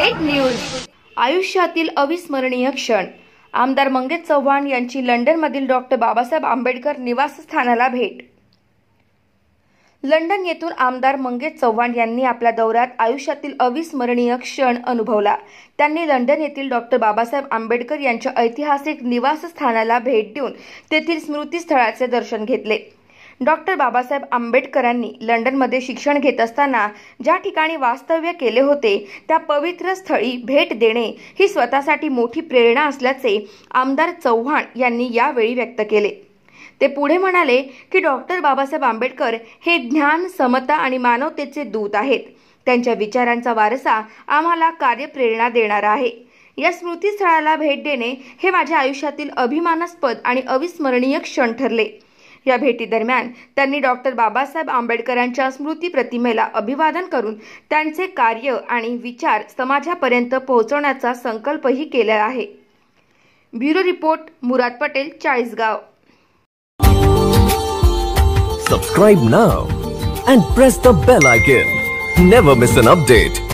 State news. आयुष्यातील अविस्मरणीय क्षण। आमदार मंगेश चव्हाण यांची लंडनमधील डॉक्टर बाबासाहेब आंबेडकर निवासस्थानाला भेट। लंडन येथून आमदार मंगेश चव्हाण यांनी आपल्या दौऱ्यात आयुष्यातील अविस्मरणीय क्षण अनुभवला। त्यांनी लंडन येथील डॉक्टर बाबासाहेब आंबेडकर यांच्या ऐतिहासिक निवासस्थानाला भेट देऊन तेथील स्मृतीस्थळाचे दर्शन घेतले। डॉक्टर बाबासाहेब आंबेडकरांनी लंडनमध्ये शिक्षण घेत असताना ज्या ठिकाणी वास्तव्य केले होते त्या पवित्र स्थळी भेट देणे ही स्वतःसाठी मोठी प्रेरणा असल्याचे आमदार चव्हाण यांनी यावेळी व्यक्त केले। ते पुढे म्हणाले की डॉक्टर बाबासाहेब आंबेडकर हे ज्ञान, समता आणि मानवतेचे दूत आहेत। त्यांच्या विचारांचा वारसा आम्हाला कार्यप्रेरणा देणारा आहे। या स्मृतीस्थळाला भेट देणे हे माझ्या आयुष्यातील अभिमानास्पद आणि अविस्मरणीय क्षण ठरले। या भेटीदरम्यान त्यांनी डॉक्टर बाबासाहेब आंबेडकरांच्या स्मृती प्रतिमेला अभिवादन करून त्यांचे कार्य आणि विचार समाजापर्यंत पोहोचवण्याचा संकल्पही केला आहे। Bureau report, Murad Patel, Chalisgaon. Subscribe now and press the bell icon. Never miss an update.